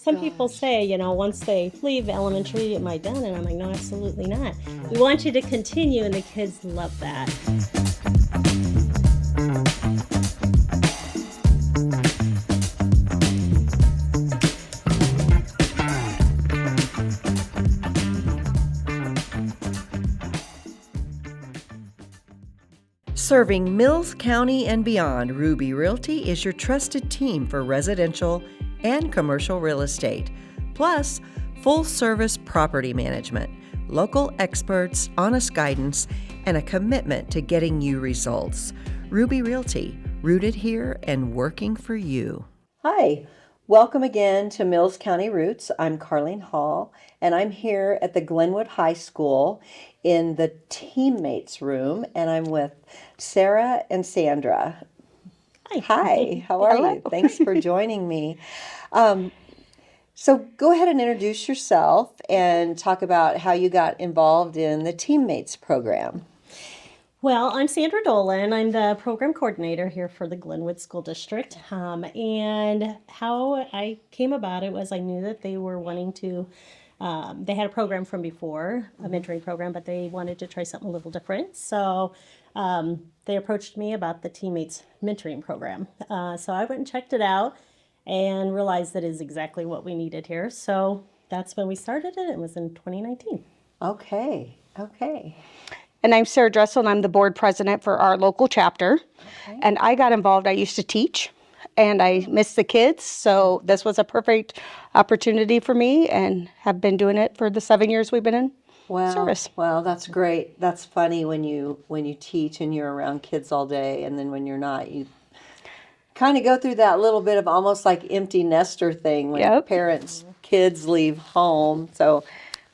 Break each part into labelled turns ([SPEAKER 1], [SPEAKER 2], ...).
[SPEAKER 1] some people say, once they leave elementary, am I done? And I'm like, no, absolutely not. We want you to continue, and the kids love that.
[SPEAKER 2] Serving Mills County and beyond, Ruby Realty is your trusted team for residential and commercial real estate, plus full-service property management, local experts, honest guidance, and a commitment to getting you results. Ruby Realty, rooted here and working for you.
[SPEAKER 3] Hi, welcome again to Mills County Roots. I'm Carlene Hall, and I'm here at the Glenwood High School in the teammates room, and I'm with Sarah and Sandra. Hi, how are you? Thanks for joining me. So go ahead and introduce yourself and talk about how you got involved in the teammates program.
[SPEAKER 1] Well, I'm Sandra Dollen. I'm the program coordinator here for the Glenwood School District. And how I came about it was I knew that they were wanting to, they had a program from before, a mentoring program, but they wanted to try something a little different. So they approached me about the teammates mentoring program. So I went and checked it out and realized that is exactly what we needed here. So that's when we started it. It was in 2019.
[SPEAKER 3] Okay.
[SPEAKER 4] And I'm Sarah Dressel, and I'm the board president for our local chapter. Okay. And I got involved. I used to teach, and I missed the kids, so this was a perfect opportunity for me, and have been doing it for the 7 years we've been in service.
[SPEAKER 3] Well, that's great. That's funny when you teach and you're around kids all day, and then when you're not, you kind of go through that little bit of almost like empty nester thing when kids leave home. So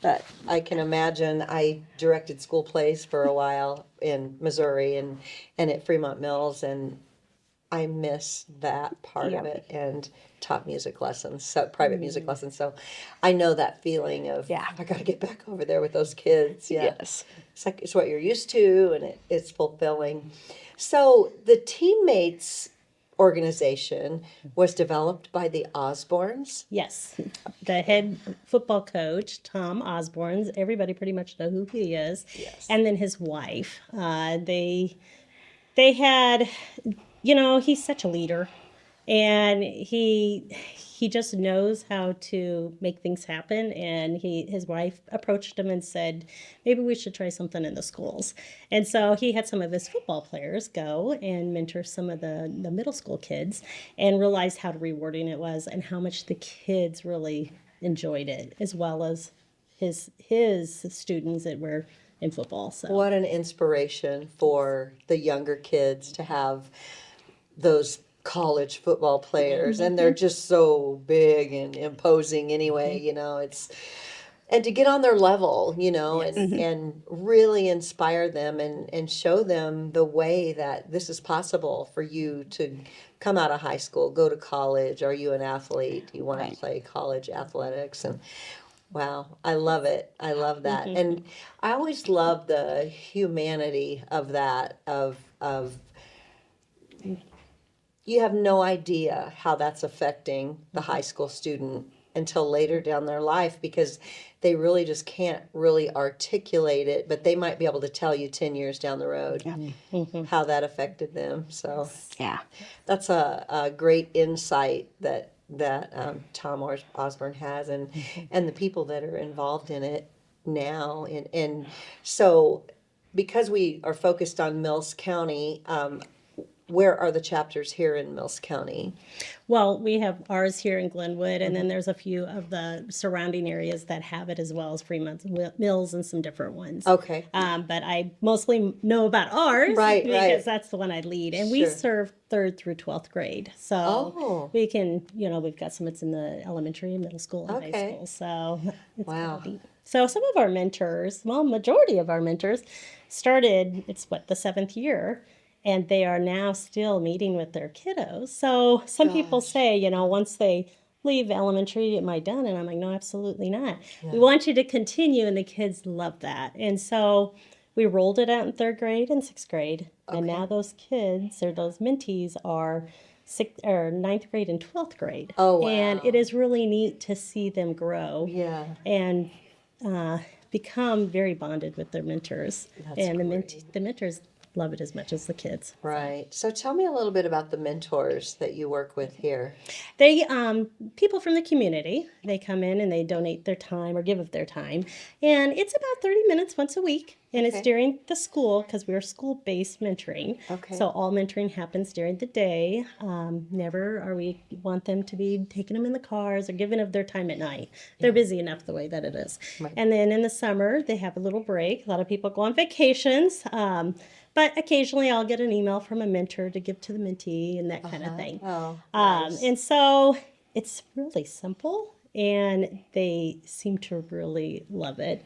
[SPEAKER 3] that I can imagine. I directed school plays for a while in Missouri and at Fremont Mills, and I miss that part of it, and taught music lessons, so private music lessons. So I know that feeling of, I got to get back over there with those kids. Yeah.
[SPEAKER 4] Yes.
[SPEAKER 3] It's like, it's what you're used to, and it's fulfilling. So the teammates organization was developed by the Osbornes.
[SPEAKER 1] Yes, the head football coach, Tom Osborne. Everybody pretty much know who he is.
[SPEAKER 3] Yes.
[SPEAKER 1] And then his wife. They had, he's such a leader, and he just knows how to make things happen. And his wife approached him and said, maybe we should try something in the schools. And so he had some of his football players go and mentor some of the middle school kids, and realized how rewarding it was and how much the kids really enjoyed it, as well as his students that were in football. So
[SPEAKER 3] what an inspiration for the younger kids to have those college football players, and they're just so big and imposing anyway, and to get on their level, and really inspire them and show them the way that this is possible for you to come out of high school, go to college. Are you an athlete? Do you want to play college athletics? And wow, I love it. I love that. And I always love the humanity of that, of you have no idea how that's affecting the high school student until later down their life, because they really just can't really articulate it, but they might be able to tell you 10 years down the road how that affected them. So that's a great insight that Tom Osborne has, and the people that are involved in it now. And so because we are focused on Mills County, where are the chapters here in Mills County?
[SPEAKER 1] Well, we have ours here in Glenwood, and then there's a few of the surrounding areas that have it, as well as Fremont Mills and some different ones.
[SPEAKER 3] Okay.
[SPEAKER 1] But I mostly know about ours, because that's the one I lead, and we serve 3rd through 12th grade. So we can, we've got some. It's in the elementary, middle school, and high school. So it's So some of our mentors, majority of our mentors, started. It's the 7th year. And they are now still meeting with their kiddos. So some people say, once they leave elementary, am I done? And I'm like, no, absolutely not. Yeah. We want you to continue, and the kids love that. And so we rolled it out in 3rd grade and 6th grade. Okay. And now those kids, or those mentees, are ninth grade and 12th grade.
[SPEAKER 3] Oh, wow.
[SPEAKER 1] And it is really neat to see them grow.
[SPEAKER 3] Yeah.
[SPEAKER 1] And become very bonded with their mentors.
[SPEAKER 3] That's
[SPEAKER 1] and
[SPEAKER 3] great.
[SPEAKER 1] The mentors love it as much as the kids.
[SPEAKER 3] Right. So tell me a little bit about the mentors that you work with here.
[SPEAKER 1] They people from the community, they come in and they donate their time or give of their time, and it's about 30 minutes once a week, and it's during the school because we're school-based mentoring.
[SPEAKER 3] Okay.
[SPEAKER 1] So all mentoring happens during the day. Never are we want them to be taking them in the cars or giving of their time at night. They're busy enough the way that it is.
[SPEAKER 3] Right.
[SPEAKER 1] And then in the summer they have a little break. A lot of people go on vacations. But occasionally I'll get an email from a mentor to give to the mentee and that kind of thing.
[SPEAKER 3] Oh, nice.
[SPEAKER 1] And so it's really simple, and they seem to really love it.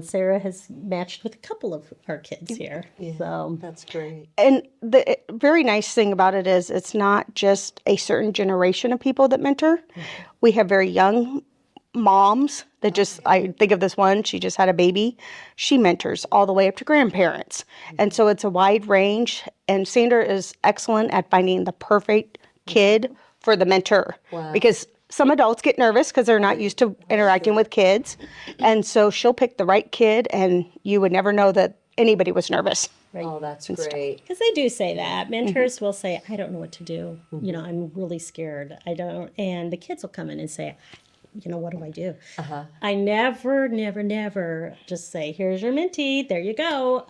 [SPEAKER 1] Sarah has matched with a couple of our kids here.
[SPEAKER 3] Yeah,
[SPEAKER 1] So
[SPEAKER 3] that's great.
[SPEAKER 4] And the very nice thing about it is it's not just a certain generation of people that mentor. We have very young moms that I think of this one, she just had a baby. She mentors all the way up to grandparents. And so it's a wide range. And Sandra is excellent at finding the perfect kid for the mentor.
[SPEAKER 3] Wow.
[SPEAKER 4] Because some adults get nervous because they're not used to interacting with kids. And so she'll pick the right kid, and you would never know that anybody was nervous.
[SPEAKER 1] right.
[SPEAKER 3] Oh, that's great.
[SPEAKER 1] Because they do say that. Mentors will say, I don't know what to do. I'm really scared. I don't. And the kids will come in and say, what do I do? I never just say, here's your mentee. There you go.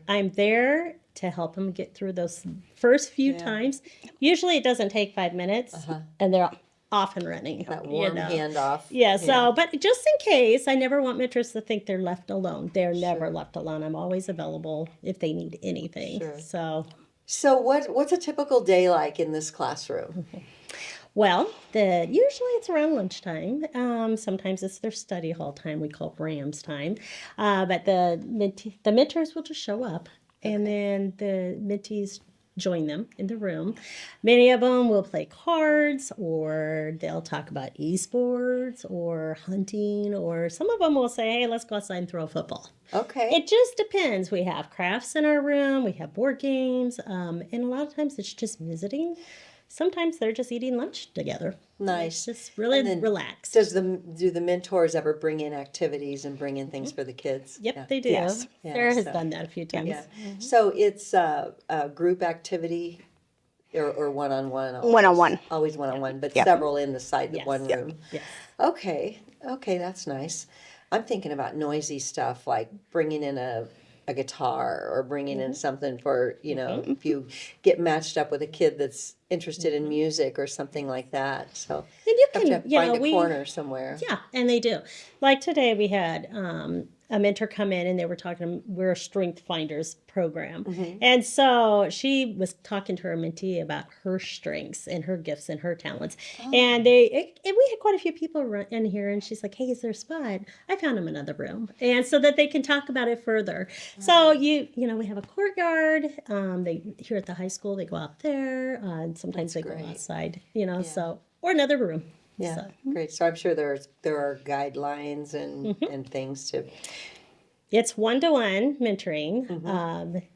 [SPEAKER 1] I'm there to help them get through those first few times. Usually it doesn't take 5 minutes, and they're off and running.
[SPEAKER 3] That warm handoff.
[SPEAKER 1] Yeah, so, but just in case, I never want mentors to think they're left alone. They're never left alone. I'm always available if they need anything.
[SPEAKER 3] Sure. So what's a typical day like in this classroom?
[SPEAKER 1] Well, usually it's around lunchtime. Sometimes it's their study hall time. We call Rams time. But the mentors will just show up, and then the mentees join them in the room. Many of them will play cards, or they'll talk about esports or hunting, or some of them will say, hey, let's go outside and throw a football.
[SPEAKER 3] Okay.
[SPEAKER 1] It just depends. We have crafts in our room. We have board games. And a lot of times it's just visiting. Sometimes they're just eating lunch together.
[SPEAKER 3] Nice.
[SPEAKER 1] It's just really relaxed.
[SPEAKER 3] Do the mentors ever bring in activities and bring in things for the kids?
[SPEAKER 1] Yep, they do.
[SPEAKER 4] Yes.
[SPEAKER 1] Sarah has done that a few times.
[SPEAKER 3] Yeah. So it's a group activity or one-on-one?
[SPEAKER 4] One-on-one.
[SPEAKER 3] Always one-on-one, but several in the one room.
[SPEAKER 1] Yes.
[SPEAKER 3] Okay, that's nice. I'm thinking about noisy stuff like bringing in a guitar or bringing in something for, if you get matched up with a kid that's interested in music or something like that. So
[SPEAKER 1] And you
[SPEAKER 3] have
[SPEAKER 1] can,
[SPEAKER 3] to find a corner somewhere.
[SPEAKER 1] Yeah, and they do. Like today we had a mentor come in, and they were talking, we're a Strength Finders program. And so she was talking to her mentee about her strengths and her gifts and her talents. And we had quite a few people in here, and she's like, hey, is there a spot? I found them in another room. And so that they can talk about it further. So we have a courtyard. Here at the high school, they go out there. And sometimes they go outside, so, or another room.
[SPEAKER 3] Yeah,
[SPEAKER 1] So.
[SPEAKER 3] great. So I'm sure there are guidelines and things to.
[SPEAKER 1] It's one-to-one mentoring,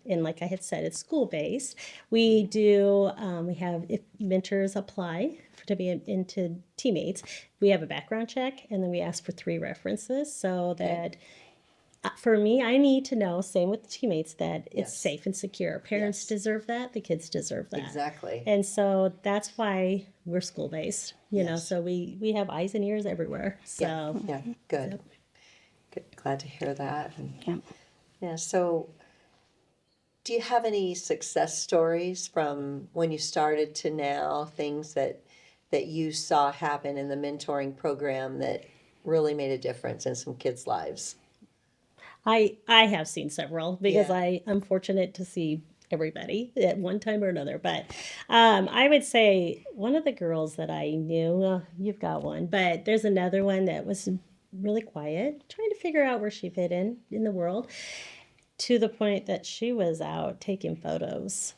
[SPEAKER 1] and like I had said, it's school-based. We do. We have, if mentors apply to be into teammates, we have a background check, and then we ask for 3 references so that. For me, I need to know, same with the teammates, that it's safe and secure. Parents deserve that. The kids deserve that.
[SPEAKER 3] Exactly.
[SPEAKER 1] And so that's why we're school-based, so we have eyes and ears everywhere. So
[SPEAKER 3] Yeah, good.
[SPEAKER 1] Yep.
[SPEAKER 3] Good. Glad to hear that. Yeah, so do you have any success stories from when you started to now, things that you saw happen in the mentoring program that really made a difference in some kids' lives?
[SPEAKER 1] I have seen several because I'm fortunate to see everybody at one time or another. But I would say one of the girls that I knew, you've got one, but there's another one that was really quiet, trying to figure out where she fit in the world, to the point that she was out taking photos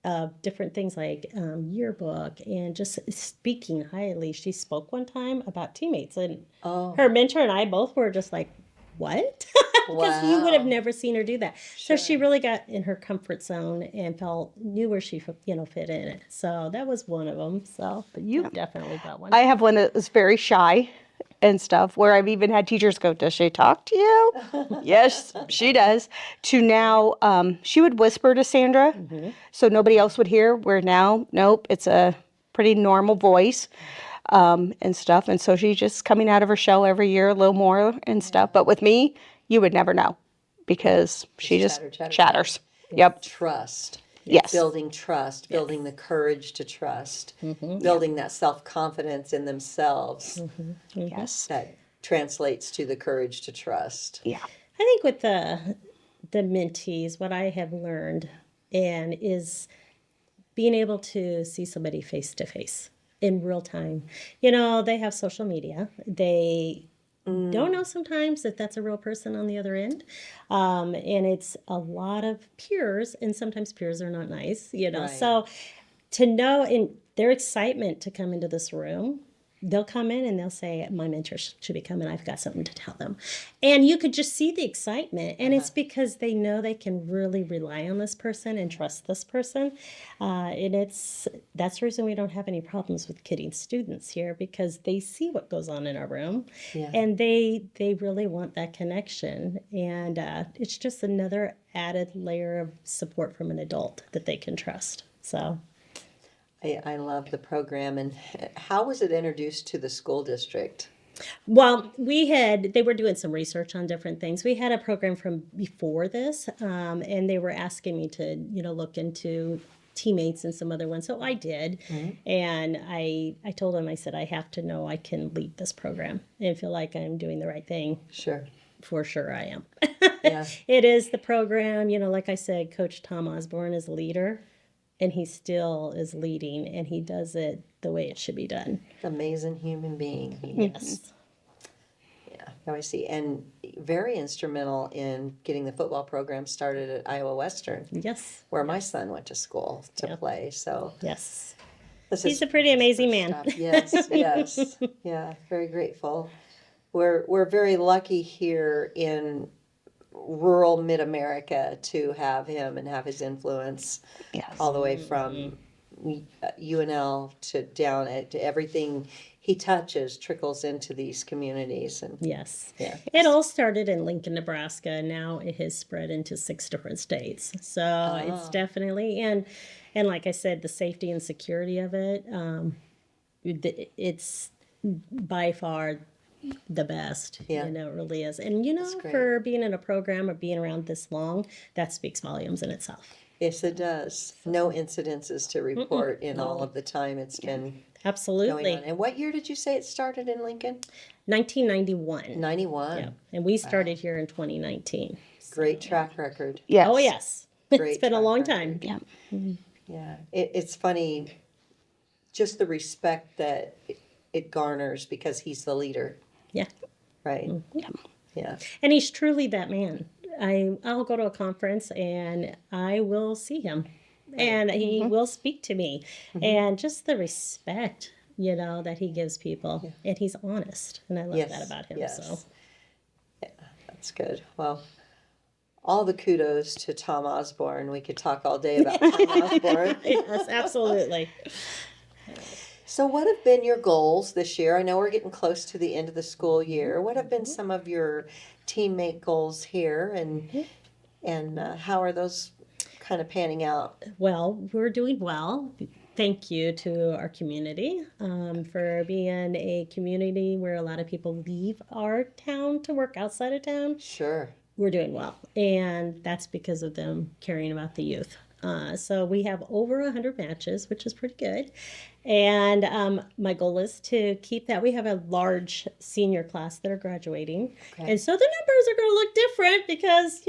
[SPEAKER 1] of different things like yearbook and just speaking highly. She spoke one time about teammates, and her mentor and I both were just like, what? Because you would have never seen her do that. So she really got in her comfort zone and knew where she, fit in it. So that was one of them. So, but you've definitely got one.
[SPEAKER 4] I have one that was very shy and stuff, where I've even had teachers go, does she talk to you? Yes, she does. To now, she would whisper to Sandra, so nobody else would hear, where now, nope, it's a pretty normal voice. And stuff. And so she's just coming out of her shell every year a little more and stuff. But with me, you would never know, because she just chatters. Yep.
[SPEAKER 3] Trust.
[SPEAKER 4] Yes.
[SPEAKER 3] Building trust, building the courage to trust, building that self-confidence in themselves.
[SPEAKER 4] Yes.
[SPEAKER 3] That translates to the courage to trust.
[SPEAKER 4] Yeah.
[SPEAKER 1] I think with the mentees, what I have learned is being able to see somebody face to face in real time. They have social media. They don't know sometimes if that's a real person on the other end. And it's a lot of peers, and sometimes peers are not nice,
[SPEAKER 3] Right.
[SPEAKER 1] So to know in their excitement to come into this room, they'll come in and they'll say, my mentor should be coming. I've got something to tell them. And you could just see the excitement. And it's because they know they can really rely on this person and trust this person. And that's the reason we don't have any problems with kidding students here, because they see what goes on in our room.
[SPEAKER 3] Yeah.
[SPEAKER 1] And they really want that connection. And it's just another added layer of support from an adult that they can trust. So
[SPEAKER 3] I love the program. And how was it introduced to the school district?
[SPEAKER 1] Well, they were doing some research on different things. We had a program from before this, and they were asking me to, look into teammates and some other ones. So I did. And I told them, I said, I have to know I can lead this program and feel like I'm doing the right thing.
[SPEAKER 3] Sure.
[SPEAKER 1] For sure I am.
[SPEAKER 3] Yeah.
[SPEAKER 1] It is the program, like I said, Coach Tom Osborne is a leader. And he still is leading, and he does it the way it should be done.
[SPEAKER 3] Amazing human being.
[SPEAKER 1] Yes.
[SPEAKER 3] Yeah, I see. And very instrumental in getting the football program started at Iowa Western.
[SPEAKER 1] Yes.
[SPEAKER 3] Where my son went to school to play. So
[SPEAKER 1] yes.
[SPEAKER 3] He's
[SPEAKER 1] a pretty amazing man.
[SPEAKER 3] Yes, yes. Yeah, very grateful. We're very lucky here in rural mid-America to have him and have his influence all the way from UNL to down to everything he touches trickles into these communities. And
[SPEAKER 1] yes.
[SPEAKER 3] Yeah.
[SPEAKER 1] It all started in Lincoln, Nebraska, and now it has spread into 6 different states. So it's definitely, and like I said, the safety and security of it, it's by far the best.
[SPEAKER 3] Yeah.
[SPEAKER 1] It really is. And for being in a program or being around this long, that speaks volumes in itself.
[SPEAKER 3] Yes, it does. No incidences to report in all of the time it's been
[SPEAKER 1] absolutely
[SPEAKER 3] going on. And what year did you say it started in Lincoln?
[SPEAKER 1] 1991.
[SPEAKER 3] 91.
[SPEAKER 1] Yeah. And we started here in 2019.
[SPEAKER 3] Great track record.
[SPEAKER 4] Yes.
[SPEAKER 1] Oh, yes.
[SPEAKER 3] Great
[SPEAKER 1] It's been a
[SPEAKER 3] track
[SPEAKER 1] long
[SPEAKER 3] record.
[SPEAKER 1] time.
[SPEAKER 4] Yeah.
[SPEAKER 3] Yeah. It's funny, just the respect that it garners because he's the leader,
[SPEAKER 1] Yeah.
[SPEAKER 3] right?
[SPEAKER 4] Yeah.
[SPEAKER 3] Yeah.
[SPEAKER 1] And he's truly that man. I'll go to a conference and I will see him and he will speak to me. And just the respect, that he gives people. Yeah. And he's honest. And I love that about him.
[SPEAKER 3] Yes.
[SPEAKER 1] So
[SPEAKER 3] Yeah, that's good. Well, all the kudos to Tom Osborne. We could talk all day about Tom Osborne.
[SPEAKER 1] yes, absolutely.
[SPEAKER 3] So what have been your goals this year? I know we're getting close to the end of the school year. What have been some of your teammate goals here, and how are those kind of panning out?
[SPEAKER 1] Well, we're doing well. Thank you to our community for being a community where a lot of people leave our town to work outside of town.
[SPEAKER 3] Sure.
[SPEAKER 1] We're doing well, and that's because of them caring about the youth. So we have over 100 matches, which is pretty good. And my goal is to keep that. We have a large senior class that are graduating.
[SPEAKER 3] Okay.
[SPEAKER 1] And so the numbers are going to look different because,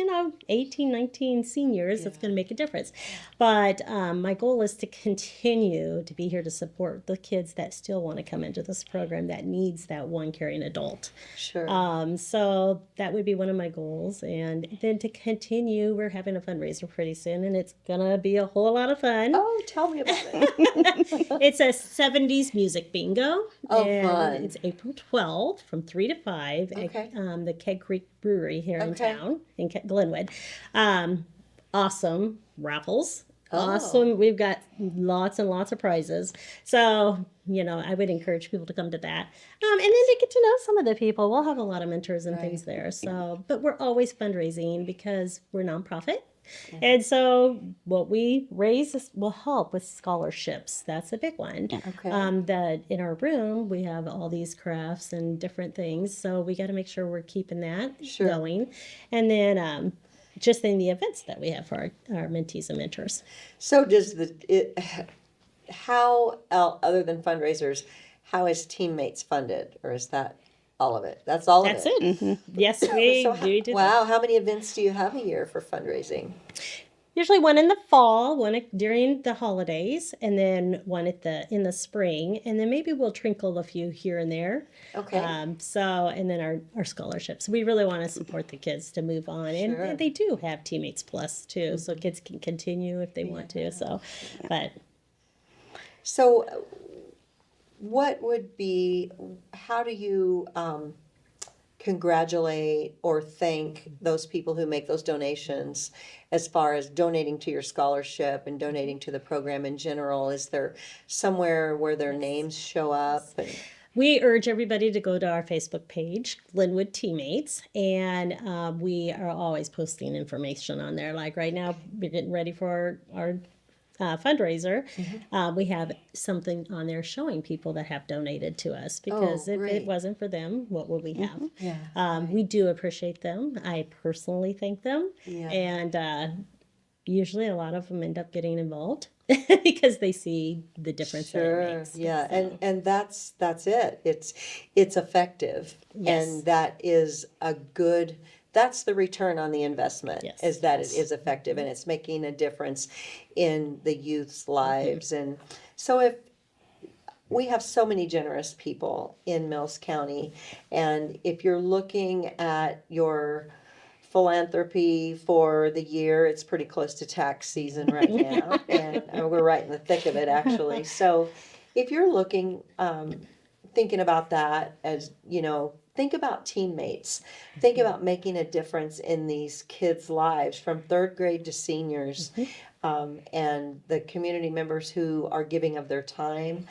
[SPEAKER 1] 18, 19 seniors, it's going to make a difference. But my goal is to continue to be here to support the kids that still want to come into this program that needs that one caring adult.
[SPEAKER 3] Sure.
[SPEAKER 1] So that would be one of my goals. And then to continue, we're having a fundraiser pretty soon, and it's going to be a whole lot of fun.
[SPEAKER 3] Oh, tell me about it.
[SPEAKER 1] It's a 70s music bingo.
[SPEAKER 3] Oh,
[SPEAKER 1] and
[SPEAKER 3] fun.
[SPEAKER 1] It's April 12th from 3 to 5
[SPEAKER 3] Okay.
[SPEAKER 1] at the Keg Creek Brewery here in
[SPEAKER 3] Okay.
[SPEAKER 1] town, in Glenwood. Awesome raffles.
[SPEAKER 3] Oh.
[SPEAKER 1] Awesome. We've got lots and lots of prizes. So, I would encourage people to come to that. And then to get to know some of the people. We'll have a lot of mentors and things there. So, but we're always fundraising because we're nonprofit. And so what we raise will help with scholarships. That's a big one.
[SPEAKER 3] Okay.
[SPEAKER 1] That in our room, we have all these crafts and different things. So we got to make sure we're keeping that going. And then just in the events that we have for our mentees and mentors.
[SPEAKER 3] So how, other than fundraisers, how is Teammates funded? Or is that all of it? That's all of it?
[SPEAKER 1] That's it. Mm-hmm. Yes, we do.
[SPEAKER 3] Wow, how many events do you have a year for fundraising?
[SPEAKER 1] Usually one in the fall, one during the holidays, and then one in the spring, and then maybe we'll trinkle a few here and there.
[SPEAKER 3] Okay.
[SPEAKER 1] And then our scholarships. We really want to support the kids to move on, and they do have Teammates Plus too, so kids can continue if they want to. So,
[SPEAKER 3] what would be? How do you congratulate or thank those people who make those donations as far as donating to your scholarship and donating to the program in general? Is there somewhere where their names show up?
[SPEAKER 1] We urge everybody to go to our Facebook page, Glenwood Teammates, and we are always posting information on there. Like right now, we're getting ready for our fundraiser. We have something on there showing people that have donated to us, because if it wasn't for them, what would we have? We do appreciate them. I personally thank them, and usually a lot of them end up getting involved because they see the difference that it makes.
[SPEAKER 3] And that's it. It's effective, and that is a good. That's the return on the investment, is that it is effective and it's making a difference in the youth's lives. And so if we have so many generous people in Mills County, and if you're looking at your philanthropy for the year, it's pretty close to tax season right now, and we're right in the thick of it, actually. So if you're looking, thinking about that, as think about Teammates. Think about making a difference in these kids' lives from third grade to seniors, and the community members who are giving of their time.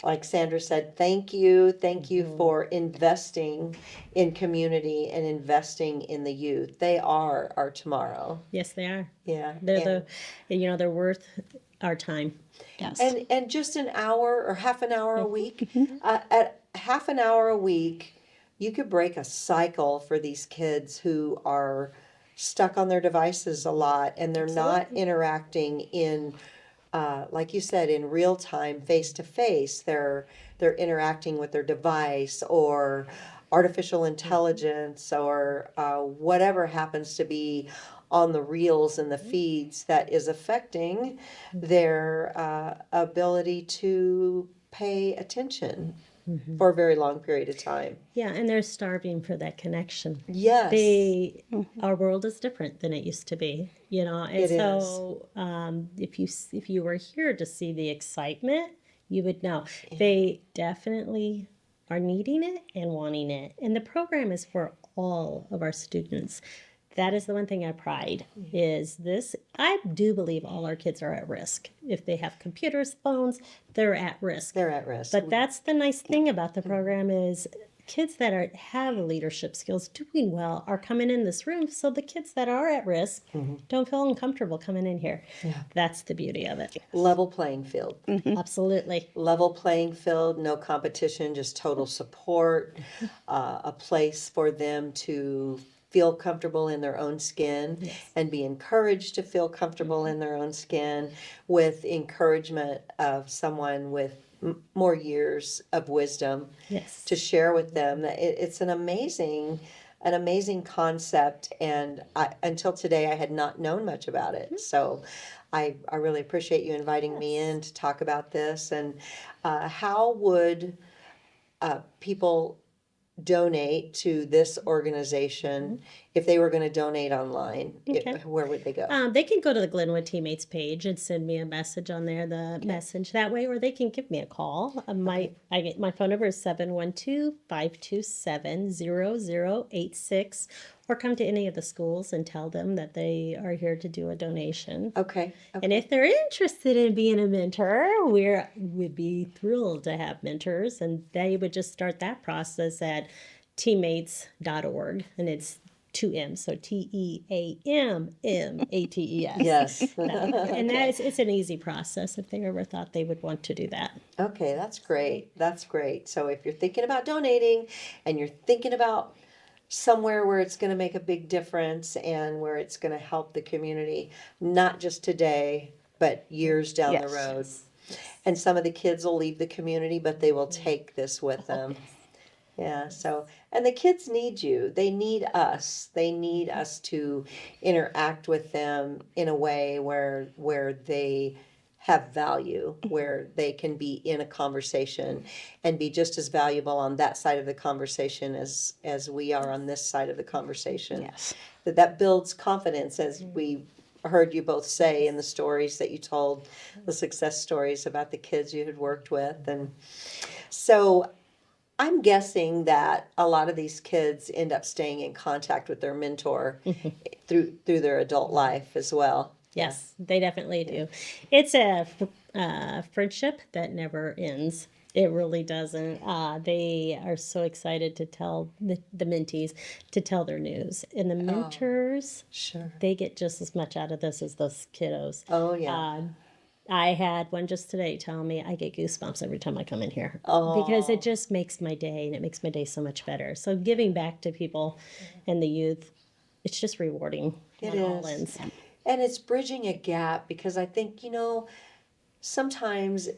[SPEAKER 3] Like Sandra said, thank you for investing in community and investing in the youth. They are our tomorrow.
[SPEAKER 1] Yes, they are.
[SPEAKER 3] Yeah,
[SPEAKER 1] they're worth our time.
[SPEAKER 4] Yes.
[SPEAKER 3] And just an hour or half an hour a week, at half an hour a week, you could break a cycle for these kids who are stuck on their devices a lot, and they're not interacting in, like you said, in real time, face to face. They're interacting with their device or artificial intelligence or whatever happens to be on the reels and the feeds that is affecting their ability to pay attention for a very long period of time.
[SPEAKER 1] Yeah, and they're starving for that connection.
[SPEAKER 3] Yes.
[SPEAKER 1] Our world is different than it used to be, and
[SPEAKER 3] It
[SPEAKER 1] so if you were here to see the excitement, you would know. They definitely are needing it and wanting it. And the program is for all of our students. That is the one thing I pride is this. I do believe all our kids are at risk. If they have computers, phones, they're at risk.
[SPEAKER 3] They're at risk.
[SPEAKER 1] But that's the nice thing about the program is kids that have leadership skills, doing well, are coming in this room. So the kids that are at risk don't feel uncomfortable coming in here. Yeah. That's the beauty of it.
[SPEAKER 3] Level playing field.
[SPEAKER 1] Absolutely.
[SPEAKER 3] Level playing field, no competition, just total support, a place for them to feel comfortable in their own skin and be encouraged to feel comfortable in their own skin with encouragement of someone with more years of wisdom to share with them. It's an amazing concept, and until today I had not known much about it. So I really appreciate you inviting me in to talk about this. And how would people donate to this organization, if they were going to donate online, where would they go?
[SPEAKER 1] They can go to the Glenwood Teammates page and send me a message on there, the message that way, or they can give me a call. My phone number is 712-527-0086, or come to any of the schools and tell them that they are here to do a donation.
[SPEAKER 3] Okay.
[SPEAKER 1] And if they're interested in being a mentor, we'd be thrilled to have mentors, and they would just start that process at teammates.org, and it's 2 M's, so TEAMMATES.
[SPEAKER 3] Yes.
[SPEAKER 1] And it's an easy process if they ever thought they would want to do that.
[SPEAKER 3] Okay, that's great. That's great. So if you're thinking about donating and you're thinking about somewhere where it's going to make a big difference and where it's going to help the community, not just today, but years down the road. And some of the kids will leave the community, but they will take this with them. Yeah, so, and the kids need you. They need us. They need us to interact with them in a way where they have value, where they can be in a conversation and be just as valuable on that side of the conversation as we are on this side of the conversation.
[SPEAKER 4] Yes.
[SPEAKER 3] That builds confidence, as we heard you both say in the stories that you told, the success stories about the kids you had worked with. And so I'm guessing that a lot of these kids end up staying in contact with their mentor through their adult life as well.
[SPEAKER 1] Yes, they definitely do. It's a friendship that never ends. It really doesn't. They are so excited to tell the mentees to tell their news. And the mentors,
[SPEAKER 3] Sure.
[SPEAKER 1] they get just as much out of this as those kiddos.
[SPEAKER 3] Oh, yeah.
[SPEAKER 1] I had one just today tell me I get goosebumps every time I come in here because it just makes my day, and it makes my day so much better. So giving back to people and the youth, it's just rewarding.
[SPEAKER 3] It
[SPEAKER 1] on all
[SPEAKER 3] is.
[SPEAKER 1] ends.
[SPEAKER 3] And it's bridging a gap, because I think, sometimes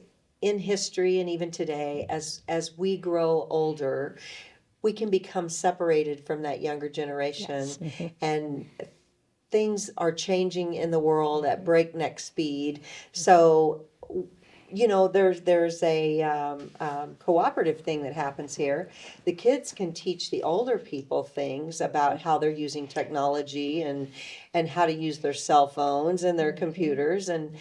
[SPEAKER 3] in history and even today, as we grow older, we can become separated from that younger generation. And things are changing in the world at breakneck speed. So, there's a cooperative thing that happens here. The kids can teach the older people things about how they're using technology and how to use their cell phones and their computers, and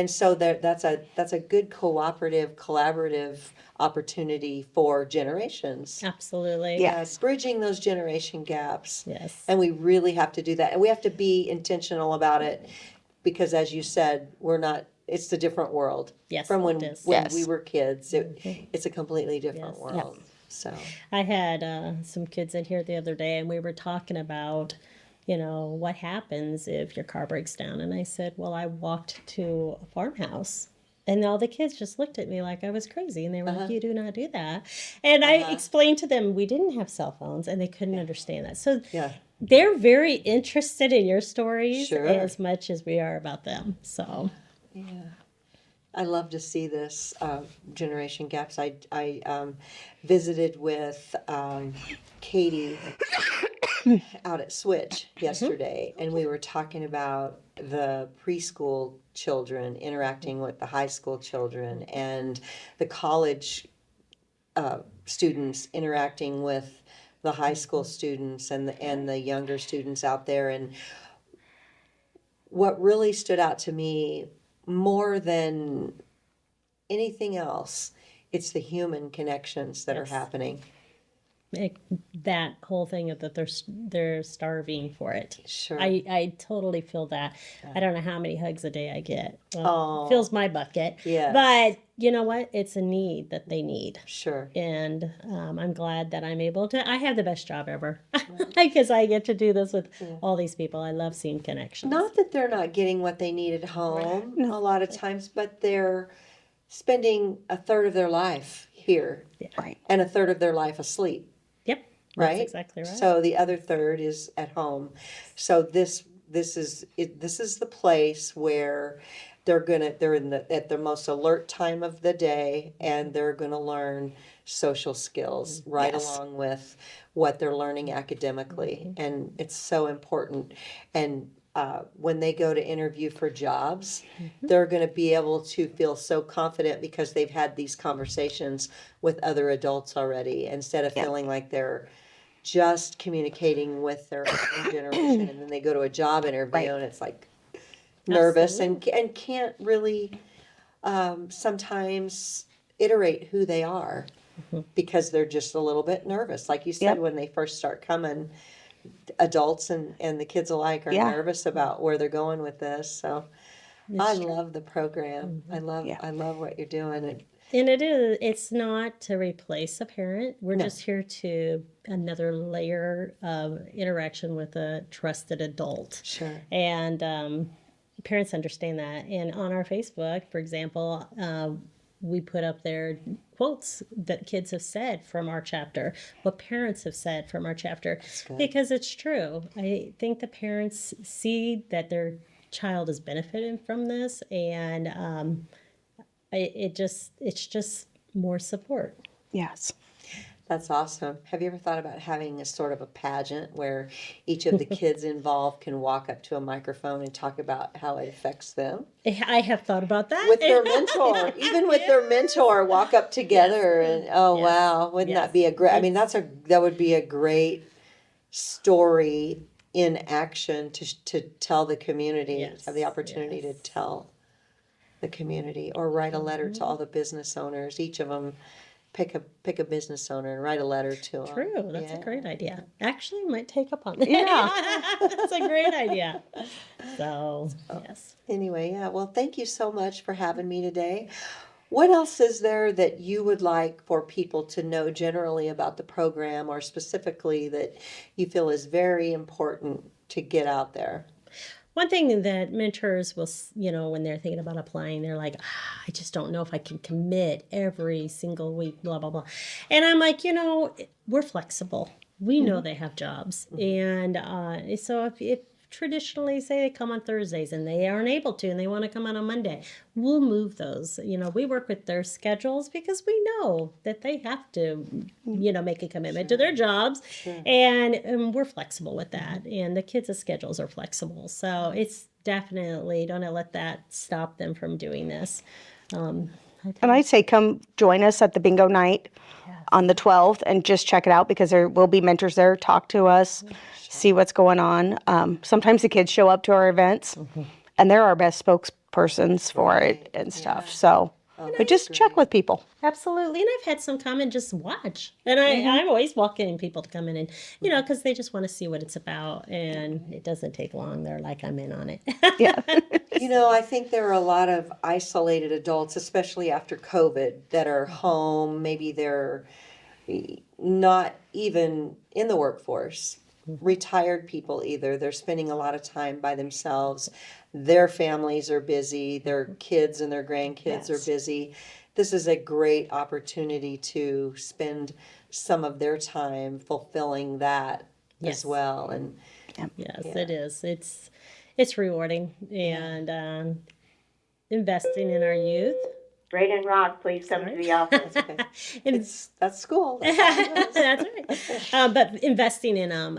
[SPEAKER 3] so that's a good collaborative opportunity for generations.
[SPEAKER 1] Absolutely.
[SPEAKER 3] Yes, bridging those generation gaps.
[SPEAKER 1] Yes.
[SPEAKER 3] And we really have to do that, and we have to be intentional about it, because as you said, it's a different world.
[SPEAKER 1] Yes,
[SPEAKER 3] From
[SPEAKER 1] it
[SPEAKER 3] when
[SPEAKER 1] is.
[SPEAKER 3] we were kids. It's a completely different
[SPEAKER 1] Yes.
[SPEAKER 3] world. So
[SPEAKER 1] I had some kids in here the other day, and we were talking about, what happens if your car breaks down. And I said, well, I walked to a farmhouse. And all the kids just looked at me like I was crazy. And they were like, you do not do that. And I explained to them we didn't have cell phones, and they couldn't understand that. So they're very interested in your stories as much as we are about them. So
[SPEAKER 3] I love to see this generation gaps. I visited with Katie out at Switch yesterday, and we were talking about the preschool children interacting with the high school children, and the college students interacting with the high school students and the younger students out there. And what really stood out to me more than anything else, it's the human connections that are happening.
[SPEAKER 1] That whole thing of that they're starving for it.
[SPEAKER 3] Sure.
[SPEAKER 1] I totally feel that. I don't know how many hugs a day I get. Well, fills my bucket.
[SPEAKER 3] Yes.
[SPEAKER 1] But you know what? It's a need that they need.
[SPEAKER 3] Sure.
[SPEAKER 1] And I'm glad that I'm able to. I have the best job ever because I get to do this with all these people. I love seeing connections.
[SPEAKER 3] Not that they're not getting what they need at home a lot of times, but they're spending a third of their life here and a third of their life asleep.
[SPEAKER 1] Yep.
[SPEAKER 3] Right?
[SPEAKER 1] That's exactly right.
[SPEAKER 3] So the other third is at home. So this is the place where they're at their most alert time of the day, and they're gonna learn social skills right along with what they're learning academically. And it's so important. And when they go to interview for jobs, they're going to be able to feel so confident because they've had these conversations with other adults already, instead of feeling like they're just communicating with their own generation, and then they go to a job interview and it's like nervous and can't really sometimes iterate who they are because they're just a little bit nervous. Like you said, when they first start coming, adults and the kids alike are nervous about where they're going with this. So I love the program. I love what you're doing.
[SPEAKER 1] And it's not to replace a parent. We're just here to another layer of interaction with a trusted adult.
[SPEAKER 3] Sure.
[SPEAKER 1] And parents understand that. And on our Facebook, for example, we put up there quotes that kids have said from our chapter, what parents have said from our chapter, because it's true. I think the parents see that their child is benefiting from this, and it's just more support.
[SPEAKER 4] Yes.
[SPEAKER 3] That's awesome. Have you ever thought about having a sort of a pageant where each of the kids involved can walk up to a microphone and talk about how it affects them?
[SPEAKER 1] I have thought about that.
[SPEAKER 3] With their mentor, even with their mentor, walk up together and wow, wouldn't that be a great? I mean, that would be a great story in action to tell the community, have the opportunity to tell the community, or write a letter to all the business owners. Each of them pick a business owner and write a letter to them.
[SPEAKER 1] True, that's a great idea. Actually, I might take up on that. Yeah, that's a great idea. So yes.
[SPEAKER 3] Anyway, well, thank you so much for having me today. What else is there that you would like for people to know generally about the program, or specifically that you feel is very important to get out there?
[SPEAKER 1] One thing that mentors will, when they're thinking about applying, they're like, I just don't know if I can commit every single week, blah, blah, blah. And I'm like, we're flexible. We know they have jobs. And so if traditionally, say they come on Thursdays and they aren't able to and they want to come on Monday, we'll move those. We work with their schedules because we know that they have to, make a commitment to their jobs. And we're flexible with that. And the kids' schedules are flexible. So it's definitely, don't let that stop them from doing this.
[SPEAKER 4] And I'd say come join us at the bingo night on the 12th and just check it out, because there will be mentors there. Talk to us, see what's going on. Sometimes the kids show up to our events, and they're our best spokespersons for it and stuff. So, but just check with people.
[SPEAKER 1] Absolutely. And I've had some come and just watch. And I'm always welcoming people to come in and, because they just want to see what it's about. And it doesn't take long. They're like, I'm in on it.
[SPEAKER 4] Yeah.
[SPEAKER 3] I think there are a lot of isolated adults, especially after COVID, that are home. Maybe they're not even in the workforce. Retired people either. They're spending a lot of time by themselves. Their families are busy. Their kids and their grandkids are busy. This is a great opportunity to spend some of their time fulfilling that as well. And
[SPEAKER 1] it is. It's rewarding, and investing in our youth.
[SPEAKER 5] Ray and Rod, please come to the office.
[SPEAKER 3] That's school.
[SPEAKER 1] That's right. But investing in them,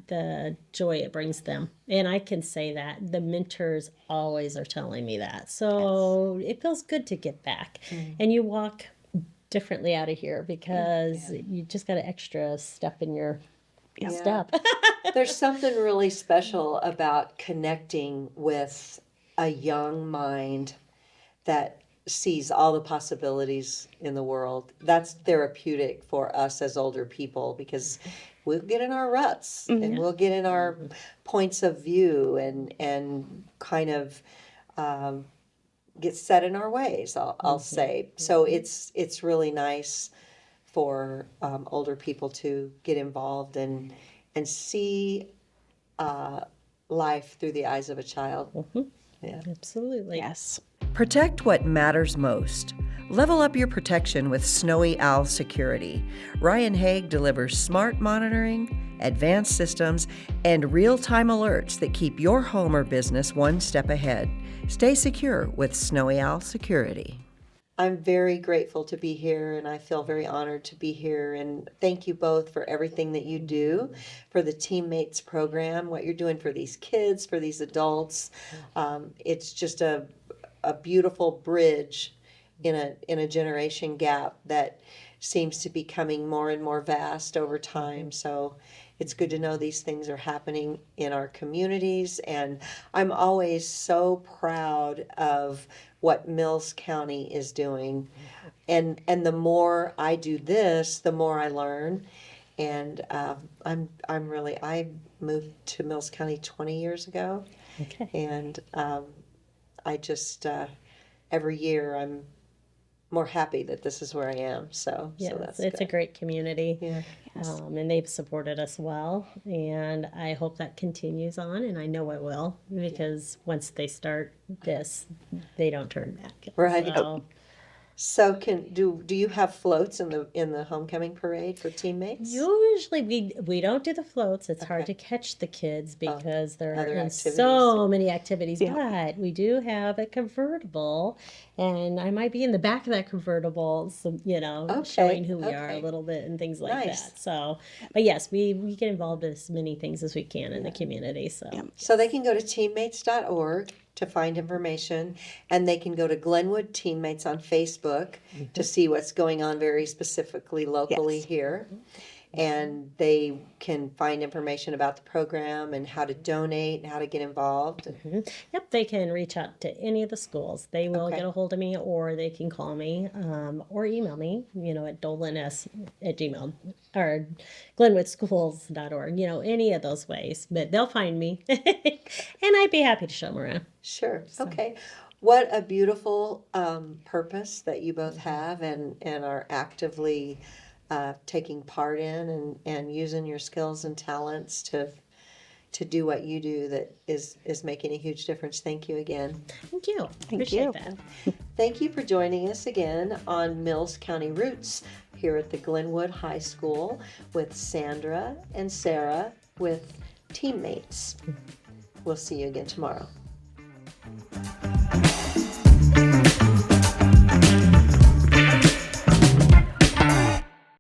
[SPEAKER 1] the joy it brings them. And I can say that. The mentors always are telling me that. So it feels good to get back. And you walk differently out of here because you just got an extra step in your step.
[SPEAKER 3] There's something really special about connecting with a young mind that sees all the possibilities in the world. That's therapeutic for us as older people, because we'll get in our ruts and we'll get in our points of view and kind of get set in our ways, I'll say. So it's really nice for older people to get involved and see life through the eyes of a child. Yeah.
[SPEAKER 1] Absolutely.
[SPEAKER 4] Yes.
[SPEAKER 2] Protect what matters most. Level up your protection with Snowy Owl Security. Ryan Haig delivers smart monitoring, advanced systems, and real-time alerts that keep your home or business one step ahead. Stay secure with Snowy Owl Security.
[SPEAKER 3] I'm very grateful to be here, and I feel very honored to be here. And thank you both for everything that you do for the Teammates program, what you're doing for these kids, for these adults. It's just a beautiful bridge in a generation gap that seems to be becoming more and more vast over time. So it's good to know these things are happening in our communities, and I'm always so proud of what Mills County is doing. And the more I do this, the more I learn. And I moved to Mills County 20 years ago,
[SPEAKER 1] Okay.
[SPEAKER 3] and I just every year I'm more happy that this is where I am. So
[SPEAKER 1] Yes,
[SPEAKER 3] that's
[SPEAKER 1] it's
[SPEAKER 3] good.
[SPEAKER 1] a great community.
[SPEAKER 3] Yeah.
[SPEAKER 1] And they've supported us well, and I hope that continues on, and I know it will, because once they start this, they don't turn back.
[SPEAKER 3] Right.
[SPEAKER 1] So,
[SPEAKER 3] So do you have floats in the homecoming parade for Teammates?
[SPEAKER 1] usually we don't do the floats. It's hard
[SPEAKER 3] Okay.
[SPEAKER 1] to catch the kids because they're
[SPEAKER 3] other
[SPEAKER 1] in
[SPEAKER 3] activities.
[SPEAKER 1] so many activities. But we do have a convertible, and I might be in the back of that convertible, so, showing who we are a
[SPEAKER 3] okay.
[SPEAKER 1] little bit and things like
[SPEAKER 3] Nice.
[SPEAKER 1] that. So, but yes, we get involved in as many things as we can in the community. So,
[SPEAKER 3] So they can go to teammates.org to find information, and they can go to Glenwood Teammates on Facebook to see what's going on very specifically locally here. And they can find information about the program and how to donate and how to get involved.
[SPEAKER 1] Yep, they can reach out to any of the schools. They will
[SPEAKER 3] Okay.
[SPEAKER 1] get a hold of me, or they can call me, or email me, at dollen@gmail or glenwoodschools.org, any of those ways. But they'll find me, and I'd be happy to show them around.
[SPEAKER 3] Sure. Okay. What a beautiful purpose that you both have and are actively taking part in and using your skills and talents to do what you do that is making a huge difference. Thank you again.
[SPEAKER 1] Thank you. Appreciate that.
[SPEAKER 3] Thank you for joining us again on Mills County Roots here at the Glenwood High School with Sandra and Sarah with Teammates. We'll see you again tomorrow.